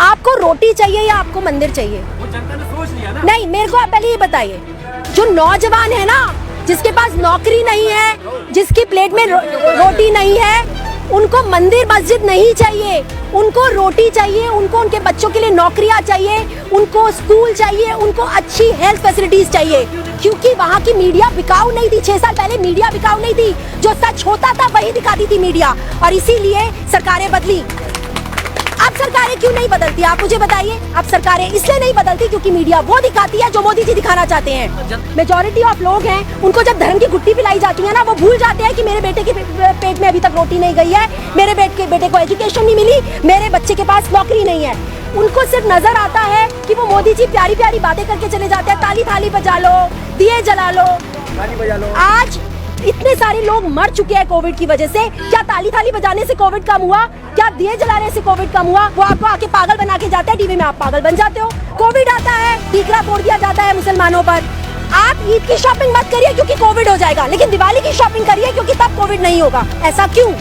आपको रोटी चाहिए या आपको मंदिर चाहिए? वो जनता ने सोच लिया ना। नहीं, मेरे को आप पहले ये बताइए, जो नौजवान है ना, जिसके पास नौकरी नहीं है, जिसकी प्लेट में रोटी नहीं है, उनको मंदिर मस्जिद नहीं चाहिए, उनको रोटी चाहिए, उनको उनके बच्चों के लिए नौकरियां चाहिए, उनको स्कूल चाहिए, उनको अच्छी हेल्थ फैसिलिटीज चाहिए, क्योंकि वहाँ की मीडिया बिकाऊ नहीं थी। 6 साल पहले मीडिया बिकाऊ नहीं थी, जो सच होता था वही दिखाती थी मीडिया, और इसीलिए सरकारें बदली। अब सरकारें क्यों नहीं बदलती, आप मुझे बताइए। अब सरकारें इसलिए नहीं बदलती क्योंकि मीडिया वो दिखाती है जो मोदी जी दिखाना चाहते हैं। मेजॉरिटी ऑफ लोग हैं, उनको जब धर्म की गुट्टी पिलाई जाती है ना, वो भूल जाते हैं कि मेरे बेटे के पेट में अभी तक रोटी नहीं गई है, मेरे बेटे को एजुकेशन नहीं मिली, मेरे बच्चे के पास नौकरी नहीं है। उनको सिर्फ नजर आता है कि वो मोदी जी प्यारी प्यारी बातें करके चले जाते हैं, ताली थाली बजा लो, दिए जला लो, ताली बजा लो। आज इतने सारे लोग मर चुके हैं कोविड की वजह से। क्या ताली थाली बजाने से कोविड कम हुआ? क्या दिए जलाने से कोविड कम हुआ? वो आपको आके पागल बना के जाते हैं, टीवी में आप पागल बन जाते हो। कोविड आता है, टीकरा फोड़ दिया जाता है मुसलमानों पर। आप ईद की शॉपिंग मत करिए क्योंकि कोविड हो जाएगा, लेकिन दिवाली की शॉपिंग करिए क्योंकि तब कोविड नहीं होगा। ऐसा क्यों?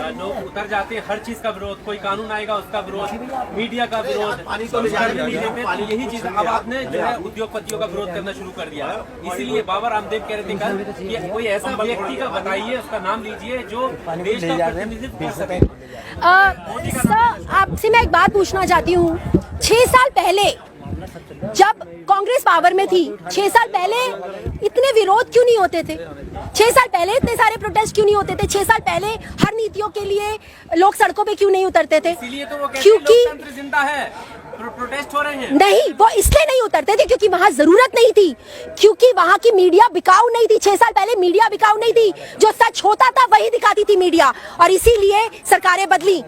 लोग उतर जाते हैं, हर चीज का विरोध, कोई कानून आएगा उसका विरोध, मीडिया का विरोध, यही चीज। अब आपने जो है उद्योगपतियों का विरोध करना शुरू कर दिया। इसीलिए बाबा रामदेव कह रहे थे कल कि कोई ऐसा व्यक्ति का बताइए, उसका नाम लीजिए जो देश का प्रतिनिधित्व कर सके। सर, आपसे मैं एक बात पूछना चाहती हूँ। 6 साल पहले जब कांग्रेस पावर में थी, 6 साल पहले इतने विरोध क्यों नहीं होते थे? 6 साल पहले इतने सारे प्रोटेस्ट क्यों नहीं होते थे? 6 साल पहले हर नीतियों के लिए लोग सड़कों पे क्यों नहीं उतरते थे? इसीलिए तो वो कहते हैं क्योंकि लोकतंत्र जिंदा है, प्रोटेस्ट हो रहे हैं। नहीं, वो इसलिए नहीं उतरते थे क्योंकि वहाँ जरूरत नहीं थी, क्योंकि वहाँ की मीडिया बिकाऊ नहीं थी। 6 साल पहले मीडिया बिकाऊ नहीं थी, जो सच होता था वही दिखाती थी मीडिया, और इसीलिए सरकारें बदली।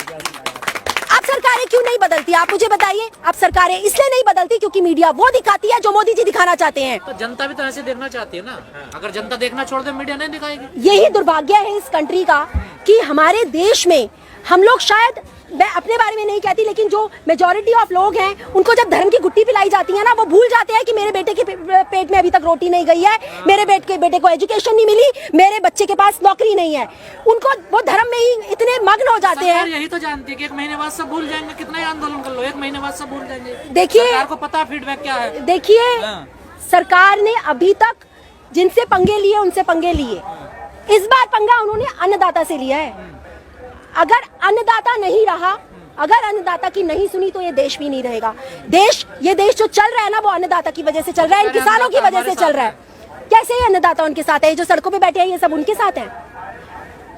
अब सरकारें क्यों नहीं बदलती, आप मुझे बताइए। अब सरकारें इसलिए नहीं बदलती क्योंकि मीडिया वो दिखाती है जो मोदी जी दिखाना चाहते हैं। तो जनता भी तो ऐसे देखना चाहती है ना। अगर जनता देखना छोड़ दे, मीडिया नहीं दिखाएगी। यही दुर्भाग्य है इस कंट्री का कि हमारे देश में हम लोग, शायद मैं अपने बारे में नहीं कहती, लेकिन जो मेजॉरिटी ऑफ लोग हैं, उनको जब धर्म की गुट्टी पिलाई जाती है ना, वो भूल जाते हैं कि मेरे बेटे के पेट में अभी तक रोटी नहीं गई है, मेरे बेटे को एजुकेशन नहीं मिली, मेरे बच्चे के पास नौकरी नहीं है। उनको वो धर्म में ही इतने मग्न हो जाते हैं। यही तो जानती है कि 1 महीने बाद सब भूल जाएंगे, कितना ही आंदोलन कर लो, 1 महीने बाद सब भूल जाएंगे। देखिए, सरकार को पता फीडबैक क्या है। देखिए, सरकार ने अभी तक जिनसे पंगे लिए उनसे पंगे लिए, इस बार पंगा उन्होंने अन्नदाता से लिया है। अगर अन्नदाता नहीं रहा, अगर अन्नदाता की नहीं सुनी, तो ये देश भी नहीं रहेगा। ये देश जो चल रहा है ना, वो अन्नदाता की वजह से चल रहा है, इन किसानों की वजह से चल रहा है। कैसे ये अन्नदाता उनके साथ है? जो सड़कों पे बैठे हैं ये सब उनके साथ है।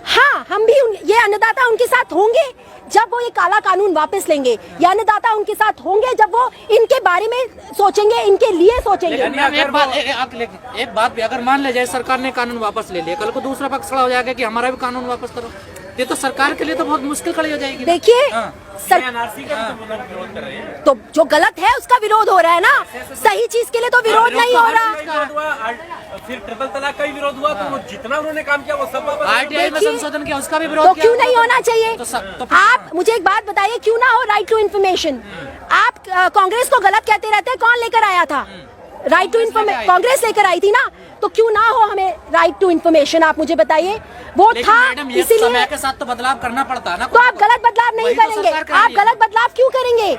हाँ, हम भी ये अन्नदाता उनके साथ होंगे जब वो ये काला कानून वापस लेंगे। ये अन्नदाता उनके साथ होंगे जब वो इनके बारे में सोचेंगे, इनके लिए सोचेंगे। एक बात भी, अगर मान ले जाए सरकार ने कानून वापस ले लिया, कल को दूसरा पक्ष खड़ा हो जाएगा कि हमारा भी कानून वापस करो, ये तो सरकार के लिए तो बहुत मुश्किल खड़ी हो जाएगी। देखिए, एनआरसी का विरोध कर रहे हैं, तो जो गलत है उसका विरोध हो रहा है ना, सही चीज के लिए तो विरोध नहीं हो रहा। फिर ट्रिपल तलाक का भी विरोध हुआ, तो वो जितना उन्होंने काम किया वो सब RTI में संशोधन किया, उसका भी विरोध तो क्यों नहीं होना चाहिए? तो आप मुझे एक बात बताइए, क्यों ना हो राइट टू इन्फॉर्मेशन? आप कांग्रेस को गलत कहते रहते हैं, कौन लेकर आया था राइट टू इन्फॉर्मेशन? कांग्रेस लेकर आई थी ना, तो क्यों ना हो हमें राइट टू इन्फॉर्मेशन? आप मुझे बताइए। वो था, इसीलिए के साथ तो बदलाव करना पड़ता है ना। तो आप गलत बदलाव नहीं करेंगे। आप गलत बदलाव क्यों करेंगे?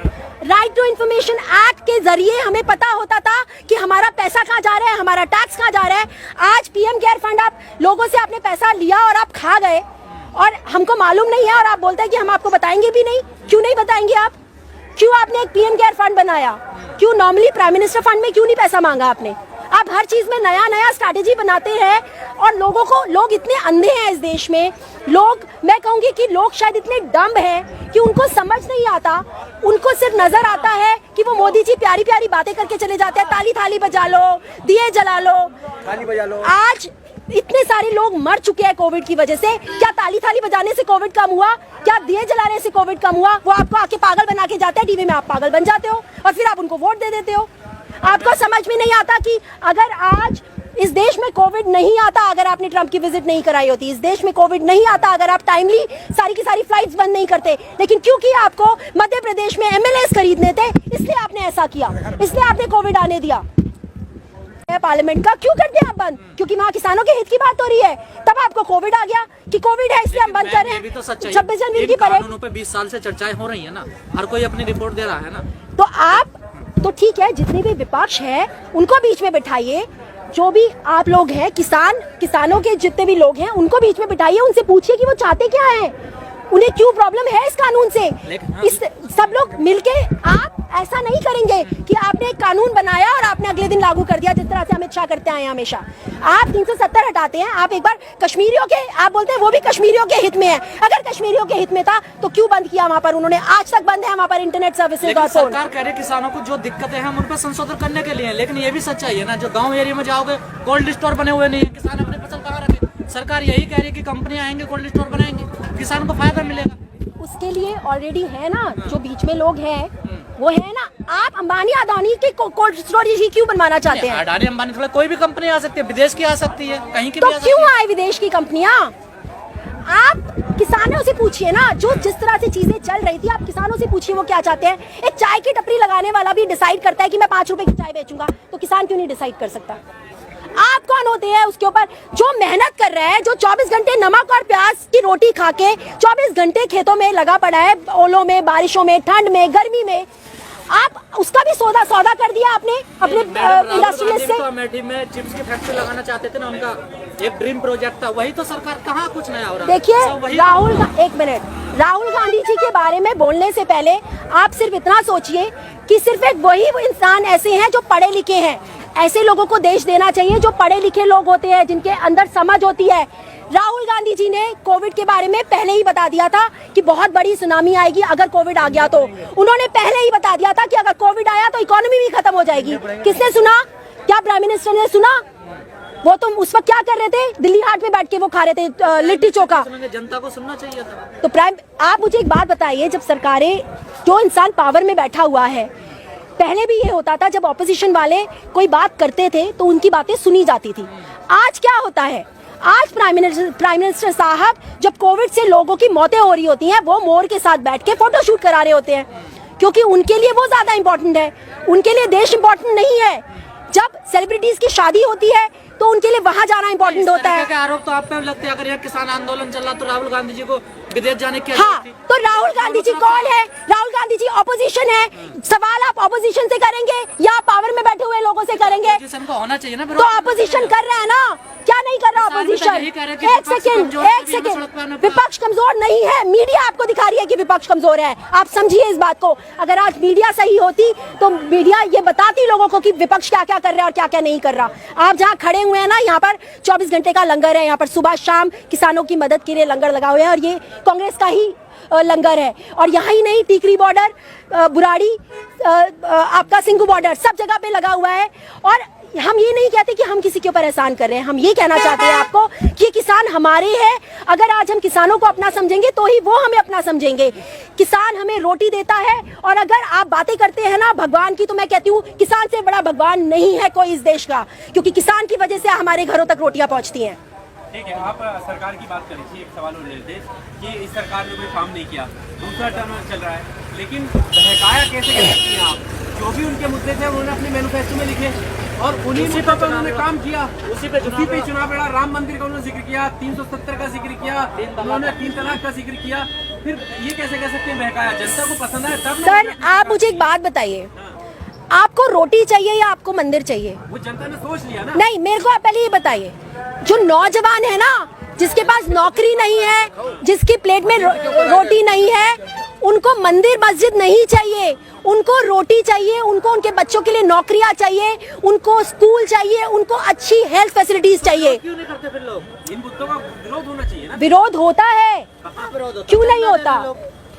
राइट टू इन्फॉर्मेशन एक्ट के जरिए हमें पता होता था कि हमारा पैसा कहाँ जा रहा है, हमारा टैक्स कहाँ जा रहा है। आज पीएम केयर फंड, आप लोगों से आपने पैसा लिया और आप खा गए, और हमको मालूम नहीं है, और आप बोलते हैं कि हम आपको बताएंगे भी नहीं। क्यों नहीं बताएंगे आप? क्यों आपने एक पीएम केयर फंड बनाया? क्यों नॉर्मली प्राइम मिनिस्टर फंड में क्यों नहीं पैसा मांगा आपने? आप हर चीज में नया नया स्ट्रैटेजी बनाते हैं, और लोग इतने अंधे हैं इस देश में। मैं कहूंगी कि लोग शायद इतने डम्ब हैं कि उनको समझ नहीं आता, उनको सिर्फ नजर आता है कि वो मोदी जी प्यारी प्यारी बातें करके चले जाते हैं, ताली थाली बजा लो, दिए जला लो, थाली बजा लो। आज इतने सारे लोग मर चुके हैं कोविड की वजह से। क्या ताली थाली बजाने से कोविड कम हुआ? क्या दिए जलाने से कोविड कम हुआ? वो आपको आके पागल बना के जाते हैं, टीवी में आप पागल बन जाते हो, और फिर आप उनको वोट दे देते हो। आपको समझ में नहीं आता कि अगर आज इस देश में कोविड नहीं आता, अगर आपने ट्रंप की विजिट नहीं कराई होती, इस देश में कोविड नहीं आता अगर आप टाइमली सारी की सारी फ्लाइट्स बंद नहीं करते, लेकिन क्योंकि आपको मध्य प्रदेश में MLAs खरीदने थे, इसलिए आपने ऐसा किया, इसलिए आपने कोविड आने दिया। पार्लियामेंट का, क्यों कर दिया आप बंद? क्योंकि वहाँ किसानों के हित की बात हो रही है। तब आपको कोविड आ गया कि कोविड है इसलिए हम बंद कर रहे हैं। 26 जनवरी की परेड कानूनों पे 20 साल से चर्चाएं हो रही है ना, हर कोई अपनी रिपोर्ट दे रहा है ना। तो आप तो ठीक है, जितने भी विपक्ष है उनको बीच में बिठाइए, जो भी आप लोग हैं किसानों के जितने भी लोग हैं उनको बीच में बिठाइए, उनसे पूछिए कि वो चाहते क्या है, उन्हें क्यों प्रॉब्लम है इस कानून से। इस सब लोग मिलके, आप ऐसा नहीं करेंगे कि आपने एक कानून बनाया और आपने अगले दिन लागू कर दिया, जिस तरह से अमित शाह करते आए हैं हमेशा। आप 370 हटाते हैं, आप एक बार कश्मीरियों के, आप बोलते हैं वो भी कश्मीरियों के हित में है। अगर कश्मीरियों के हित में था तो क्यों बंद किया वहाँ पर उन्होंने? आज तक बंद है वहाँ पर इंटरनेट सर्विसेज और फोन। सरकार कह रही है किसानों को जो दिक्कतें हैं हम उन पर संशोधन करने के लिए, लेकिन ये भी सच्चाई है ना, जो गाँव एरिया में जाओगे कोल्ड स्टोर बने हुए नहीं है, किसान अपनी फसल कहाँ रखे? सरकार यही कह रही है कि कंपनियां आएंगे कोल्ड स्टोर बनाएंगे, किसान को फायदा मिलेगा। उसके लिए ऑलरेडी है ना, जो बीच में लोग हैं वो है ना। आप अंबानी अदानी के कोल्ड स्टोरेज क्यों बनवाना चाहते हैं? अडानी अंबानी थोड़ा कोई भी कंपनी आ सकती है, विदेश की आ सकती है, कहीं की तो भी आ सकती क्यों है। आए विदेश की कंपनियां? आप किसानों से पूछिए ना, जो जिस तरह से चीजें चल रही थी, आप किसानों से पूछिए वो क्या चाहते हैं। एक चाय की टपरी लगाने वाला भी डिसाइड करता है कि मैं 5 रुपए की चाय बेचूंगा, तो किसान क्यों नहीं डिसाइड कर सकता? आप कौन होते हैं उसके ऊपर? जो मेहनत कर रहा है, जो 24 घंटे नमक और प्याज की रोटी खा के 24 घंटे खेतों में लगा पड़ा है, ओलों में, बारिशों में, ठंड में, गर्मी में, आप उसका भी सौदा कर दिया आपने अपने इंडस्ट्रियलिस्ट से। अमेठी में चिप्स की फैक्ट्री लगाना चाहते थे ना, उनका एक ड्रीम प्रोजेक्ट था, वही तो सरकार कहाँ कुछ नया हो रहा है। देखिए राहुल गांधी जी के बारे में बोलने से पहले आप सिर्फ इतना सोचिए कि सिर्फ एक वही इंसान ऐसे हैं जो पढ़े लिखे हैं। ऐसे लोगों को देश देना चाहिए जो पढ़े लिखे लोग होते हैं, जिनके अंदर समझ होती है। राहुल गांधी जी ने कोविड के बारे में पहले ही बता दिया था कि बहुत बड़ी सुनामी आएगी अगर कोविड आ गया तो। उन्होंने पहले ही बता दिया था कि अगर कोविड आया तो इकोनॉमी भी खत्म हो जाएगी। किसने सुना? क्या प्राइम मिनिस्टर ने सुना? वो तो उस वक्त क्या कर रहे थे? दिल्ली हाट में बैठ के वो खा रहे थे लिट्टी चोखा। जनता को सुनना चाहिए था। तो आप मुझे एक बात बताइए, जब सरकारें, जो इंसान पावर में बैठा हुआ है, पहले भी ये होता था जब ऑपोजिशन वाले कोई बात करते थे तो उनकी बातें सुनी जाती थी। आज क्या होता है? आज प्राइम मिनिस्टर साहब जब कोविड से लोगों की मौतें हो रही होती हैं, वो मोर के साथ बैठ के फोटो शूट करा रहे होते हैं, क्योंकि उनके लिए वो ज्यादा इंपॉर्टेंट है, उनके लिए देश इंपॉर्टेंट नहीं है। जब सेलिब्रिटीज की शादी होती है तो उनके लिए वहां जाना इंपॉर्टेंट होता है। क्या आरोप तो आप पे लगते हैं? अगर यहाँ किसान आंदोलन चल रहा तो राहुल गांधी जी को विदेश जाने की हाँ, तो राहुल गांधी जी कौन है? राहुल गांधी जी ऑपोजिशन है। सवाल आप ऑपोजिशन से करेंगे या पावर में बैठे हुए लोगों से करेंगे? ऑपोजिशन को होना चाहिए ना। तो ऑपोजिशन कर रहे हैं ना, क्या नहीं कर रहा ऑपोजिशन? एक सेकंड, विपक्ष कमजोर नहीं है, मीडिया आपको दिखा रही है कि विपक्ष कमजोर है। आप समझिए इस बात को। अगर आज मीडिया सही होती तो मीडिया ये बताती लोगों को कि विपक्ष क्या क्या कर रहा है और क्या क्या नहीं कर रहा। आप जहाँ खड़े हुए हैं ना, यहाँ पर 24 घंटे का लंगर है, यहाँ पर सुबह शाम किसानों की मदद के लिए लंगर लगा हुआ है, और ये कांग्रेस का ही लंगर है। और यहाँ ही नहीं, टीकरी बॉर्डर, बुराड़ी, आपका सिंगू बॉर्डर, सब जगह पे लगा हुआ है। और हम ये नहीं कहते कि हम किसी के ऊपर एहसान कर रहे हैं, हम ये कहना चाहते हैं आपको कि किसान हमारे हैं। अगर आज हम किसानों को अपना समझेंगे तो ही वो हमें अपना समझेंगे। किसान हमें रोटी देता है, और अगर आप बातें करते हैं ना भगवान की, तो मैं कहती हूँ किसान से बड़ा भगवान नहीं है कोई इस देश का, क्योंकि किसान की वजह से हमारे घरों तक रोटियां पहुंचती हैं। ठीक है, आप सरकार की बात करें, एक सवाल और लेते कि इस सरकार ने कोई काम नहीं किया, दूसरा टर्म चल रहा है, लेकिन बहकाया कैसे कर सकती हैं आप? जो भी उनके मुद्दे थे उन्होंने अपने मैनिफेस्टो में लिखे और उन्हीं मुद्दों पर उन्होंने काम किया। उसी पे चुनाव लड़ा। राम मंदिर का उन्होंने जिक्र किया, 370 का जिक्र किया, उन्होंने 3 तलाक का जिक्र किया। फिर ये कैसे कह सकते हैं बहकाया? जनता को पसंद है तब। सर आप मुझे एक बात बताइए, आपको रोटी चाहिए या आपको मंदिर चाहिए? वो जनता ने सोच लिया ना। नहीं, मेरे को आप पहले ये बताइए, जो नौजवान है ना, जिसके पास नौकरी नहीं है, जिसकी प्लेट में रोटी नहीं है, उनको मंदिर मस्जिद नहीं चाहिए, उनको रोटी चाहिए, उनको उनके बच्चों के लिए नौकरियां चाहिए, उनको स्कूल चाहिए, उनको अच्छी हेल्थ फैसिलिटीज चाहिए। क्यों नहीं करते फिर लोग? इन मुद्दों का विरोध होना चाहिए ना। विरोध होता है, क्यों नहीं होता?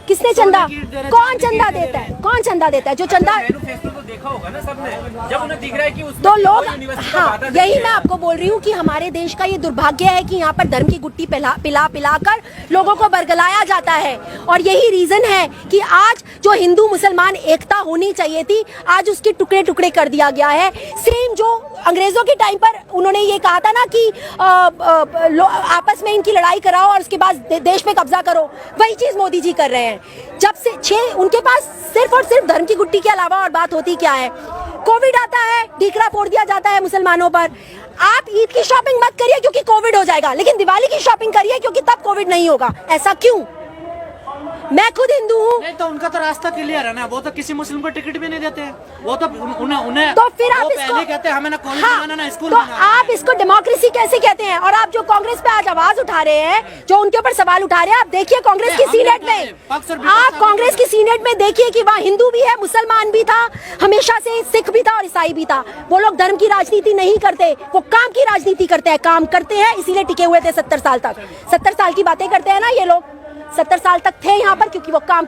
किसने चंदा? कौन चंदा देता है? कौन चंदा देता है? जो चंदा मैनिफेस्टो तो देखा होगा ना सबने, जब उन्हें दिख रहा है कि उसमें तो लोग, हाँ, यही मैं आपको बोल रही हूँ कि हमारे देश का ये दुर्भाग्य है कि यहाँ पर धर्म की गुट्टी पिला कर लोगों को बरगलाया जाता है। और यही रीजन है कि आज जो हिंदू मुसलमान मुसलमान एकता होनी चाहिए थी, आज उसके टुकड़े टुकड़े कर दिया गया है। सेम जो अंग्रेजों के टाइम पर उन्होंने ये कहा था ना कि आपस में इनकी लड़ाई कराओ और उसके बाद देश पे कब्जा करो, वही चीज मोदी जी कर रहे हैं। जब से उनके पास सिर्फ और सिर्फ धर्म की गुट्टी के अलावा और बात होती क्या है। कोविड आता है, डीकरा फोड़ दिया जाता है मुसलमानों पर। आप ईद की शॉपिंग मत करिए क्योंकि कोविड हो जाएगा, लेकिन दिवाली की शॉपिंग करिए क्योंकि तब कोविड नहीं होगा। ऐसा क्यों? मैं खुद हिंदू हूँ। नहीं तो उनका तो रास्ता क्लियर है ना, वो तो किसी मुस्लिम को टिकट भी नहीं देते हैं। वो तो उन्हें तो फिर आप इसको पहले कहते हैं हमें ना कॉलेज बनाना ना स्कूल तो बनाना। आप इसको डेमोक्रेसी कैसे कहते हैं? और आप जो कांग्रेस पे आज आवाज उठा रहे हैं, जो उनके ऊपर सवाल उठा रहे हैं, आप देखिए कांग्रेस की सीनेट में, आप कांग्रेस की सीनेट में देखिए कि वहाँ हिंदू भी है, मुसलमान भी था, हमेशा से सिख भी था और ईसाई भी था। वो लोग धर्म की राजनीति नहीं करते, वो काम की राजनीति करते हैं, काम करते हैं, इसीलिए टिके हुए थे 70 साल तक। 70 साल की बातें करते हैं ना ये लोग, 70 साल तक थे यहाँ पर क्योंकि वो काम